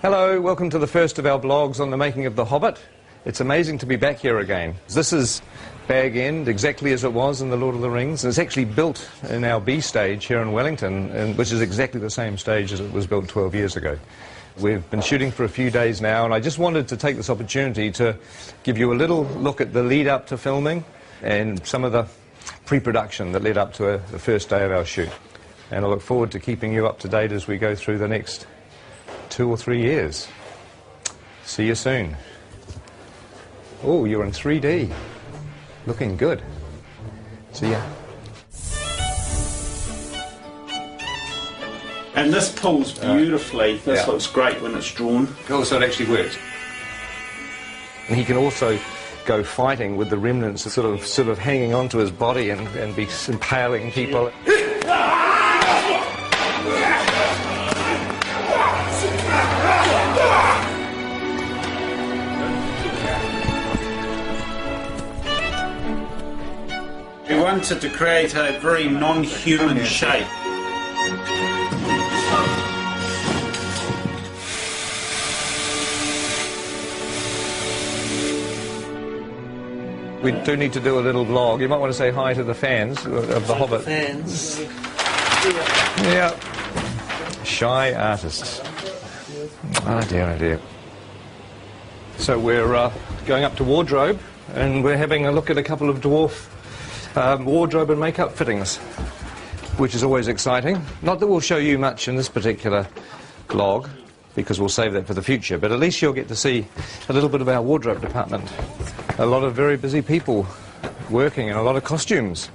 Hello, welcome to the first of our blogs on the making of The Hobbit. It's amazing to be back here again. This is Bag End, exactly as it was in The Lord of the Rings. And it's actually built in our B stage here in Wellington, which is exactly the same stage as it was built 12 years ago. We've been shooting for a few days now, and I just wanted to take this opportunity to give you a little look at the lead up to filming and some of the pre-production that led up to the first day of our shoot. And I look forward to keeping you up to date as we go through the next 2 or 3 years. See you soon. Oh, you're in 3D. Looking good. See ya. And this pulls beautifully. This looks great when it's drawn. Oh, so it actually works. And he can also go fighting with the remnants sort of hanging onto his body and be impaling people. We wanted to create a very non-human shape. We do need to do a little vlog. You might want to say hi to the fans of The Hobbit. Fans. Yeah. Shy artists. Oh dear, oh dear. So we're going up to wardrobe, and we're having a look at a couple of dwarf wardrobe and makeup fittings, which is always exciting. Not that we'll show you much in this particular vlog, because we'll save that for the future, but at least you'll get to see a little bit of our wardrobe department. A lot of very busy people working, and a lot of costumes.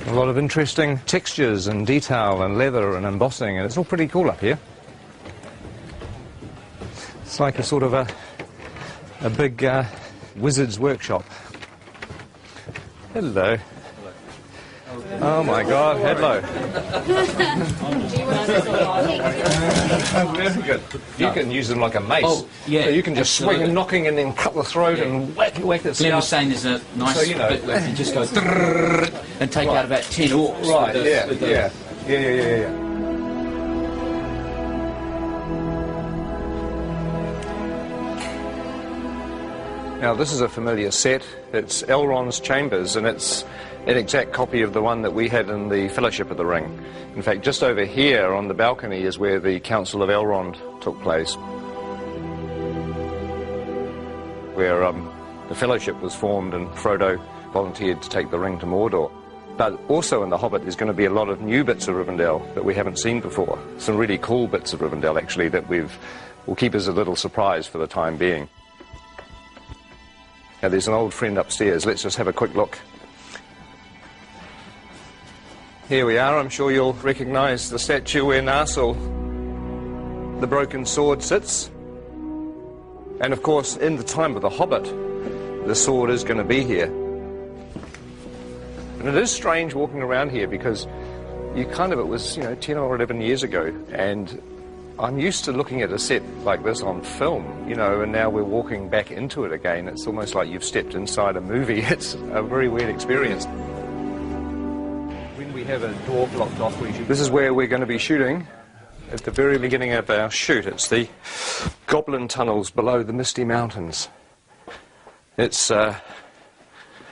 A lot of interesting textures and detail and leather and embossing, and it's all pretty cool up here. It's like a sort of a big wizard's workshop. Hello. Oh my God, hello. Very good. You can use them like a mace. Oh, yeah. So you can just swing and knocking and then cut the throat and whack it. Glenn was saying there's a nice bit where you just go and take out about 10 orcs. Right, yeah. Now this is a familiar set. It's Elrond's chambers, and it's an exact copy of the one that we had in the Fellowship of the Ring. In fact, just over here on the balcony is where the Council of Elrond took place, where the Fellowship was formed and Frodo volunteered to take the ring to Mordor. But also in The Hobbit there's going to be a lot of new bits of Rivendell that we haven't seen before. Some really cool bits of Rivendell, actually, that we'll keep as a little surprise for the time being. Now there's an old friend upstairs. Let's just have a quick look. Here we are. I'm sure you'll recognise the statue where Narsil, the broken sword, sits. And of course, in the time of The Hobbit, the sword is going to be here. And it is strange walking around here because it was 10 or 11 years ago, and I'm used to looking at a set like this on film, and now we're walking back into it again. It's almost like you've stepped inside a movie. It's a very weird experience. When we have a door blocked off, this is where we're going to be shooting at the very beginning of our shoot. It's the Goblin Tunnels below the Misty Mountains. It's a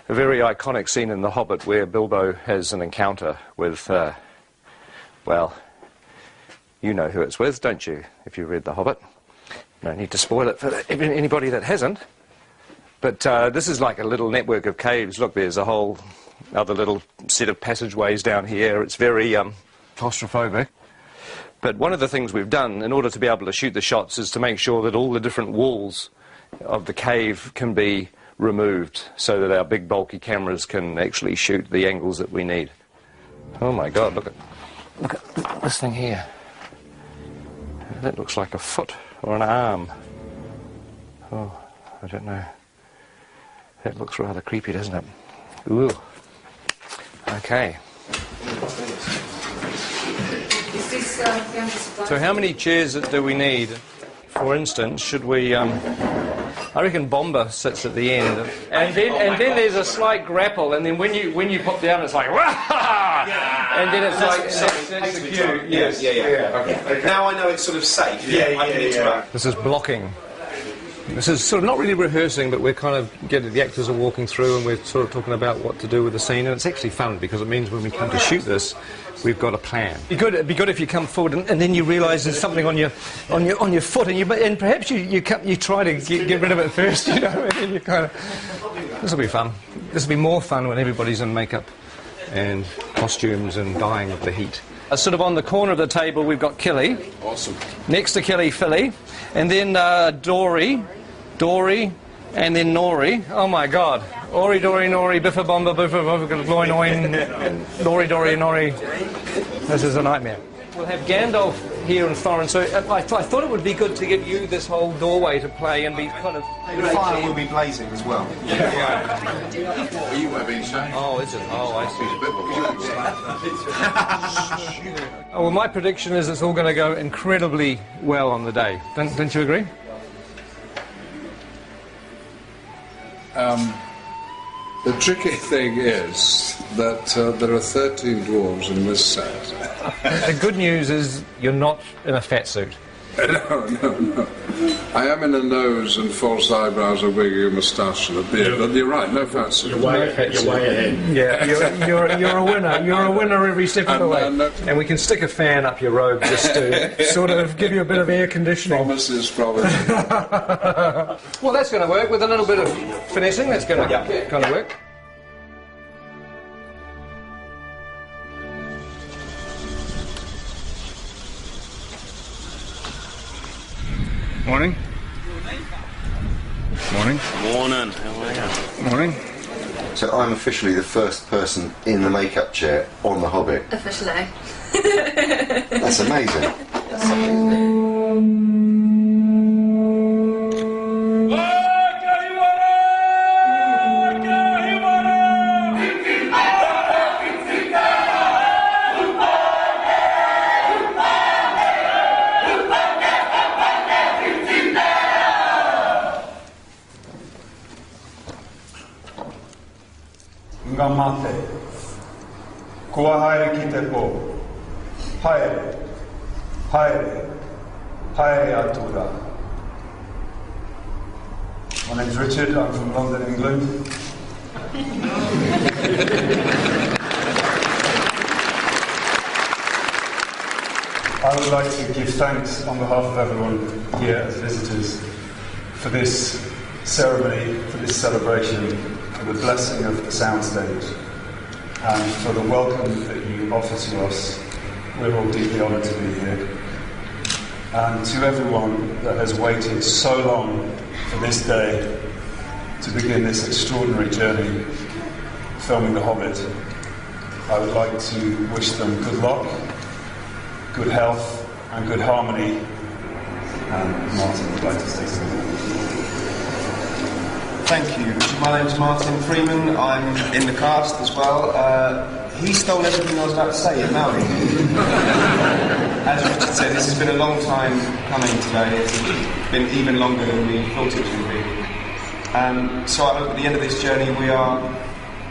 very iconic scene in The Hobbit where Bilbo has an encounter with, well, you know who it's with, don't you, if you read The Hobbit? No need to spoil it for anybody that hasn't. But this is like a little network of caves. Look, there's a whole other little set of passageways down here. It's very claustrophobic. But one of the things we've done in order to be able to shoot the shots is to make sure that all the different walls of the cave can be removed so that our big bulky cameras can actually shoot the angles that we need. Oh my God, look at this thing here. That looks like a foot or an arm. Oh, I don't know. That looks rather creepy, doesn't it? Ooh. Okay. So how many chairs do we need for instance, should we... I reckon Bomber sits at the end, and then there's a slight grapple, and then when you pop down, it's like wah! And then it's that's the cue. Yes. Yeah. Okay. Now I know it's sort of safe. I can interact. This is blocking. This is sort of not really rehearsing, but we're kind of the actors are walking through, and we're sort of talking about what to do with the scene, and it's actually fun because it means when we come to shoot this, we've got a plan. It'd be good if you come forward and then you realise there's something on your foot, and perhaps you try to get rid of it first, you know, and then you kind of... This will be fun. This will be more fun when everybody's in makeup and costumes and dying of the heat. Sort of on the corner of the table, we've got Killy. Awesome. Next to Killy, Philly. And then Dory, and then Nori. Oh my God. Ori, Dory, Nori, Biffa, Bomba, Biffa, Biffa, Gloin, Oin, Dory, Nori. This is a nightmare. We'll have Gandalf here and Thorin, so I thought it would be good to give you this whole doorway to play and be kind of... The fire will be blazing as well. Well, you won't be saying. Oh, is it? Oh, I see. Oh, well, my prediction is it's all going to go incredibly well on the day. Don't you agree? The tricky thing is that there are 13 dwarves in this set. The good news is you're not in a fat suit. No. I am in a nose and false eyebrows, a wig, a moustache and a beard, but you're right, no fat suit. You're way ahead. Yeah, you're a winner. You're a winner every step of the way. And we can stick a fan up your robe just to sort of give you a bit of air conditioning. Promises. Well, that's going to work with a little bit of finessing. That's going to kind of work. Morning. Morning. Morning. How are you? Morning. So I'm officially the first person in the makeup chair on The Hobbit. Officially. That's amazing. Ngamate. Kua haere ki te pō. Haere. Haere atura. My name's Richard, I'm from London, England. I would like to give thanks on behalf of everyone here as visitors for this ceremony, for this celebration, for the blessing of the soundstage, and for the welcome that you offer to us. We're all deeply honoured to be here. And to everyone that has waited so long for this day to begin this extraordinary journey filming The Hobbit, I would like to wish them good luck, good health and good harmony. And Martin would like to say something. Thank you. My name's Martin Freeman. I'm in the cast as well. He stole everything I was about to say in Maori. As Richard said, this has been a long time coming today. It's been even longer than we thought it was going to be. So I hope at the end of this journey we are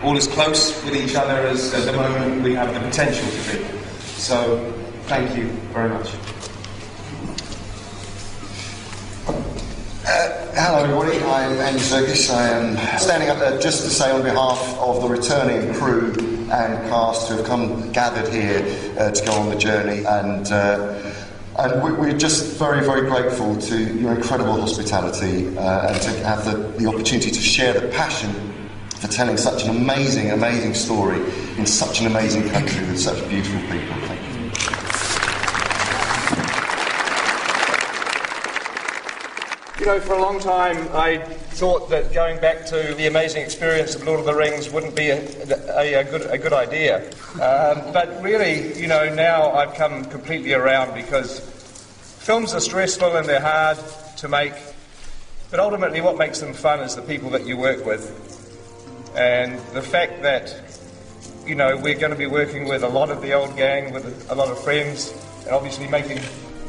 all as close with each other as at the moment we have the potential to be. So thank you very much. Hello everybody, I'm Andy Serkis. I am standing up there just to say on behalf of the returning crew and cast who have gathered here to go on the journey, and we're just very, very grateful to your incredible hospitality and to have the opportunity to share the passion for telling such an amazing story in such an amazing country with such beautiful people. Thank you. You know, for a long time I thought that going back to the amazing experience of Lord of the Rings wouldn't be a good idea. But really, you know, now I've come completely around, because films are stressful and they're hard to make, but ultimately what makes them fun is the people that you work with. And the fact that, you know, we're going to be working with a lot of the old gang, with a lot of friends, and obviously making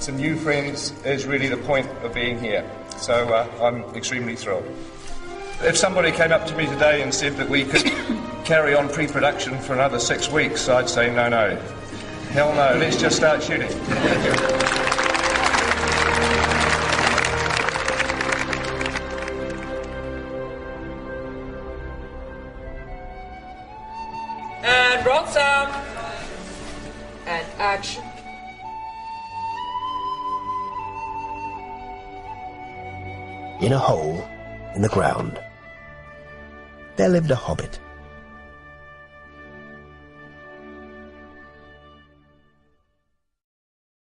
some new friends is really the point of being here. So I'm extremely thrilled. If somebody came up to me today and said that we could carry on pre-production for another 6 weeks, I'd say no, no. Hell no, let's just start shooting. And roll sound. And action. In a hole in the ground, there lived a hobbit.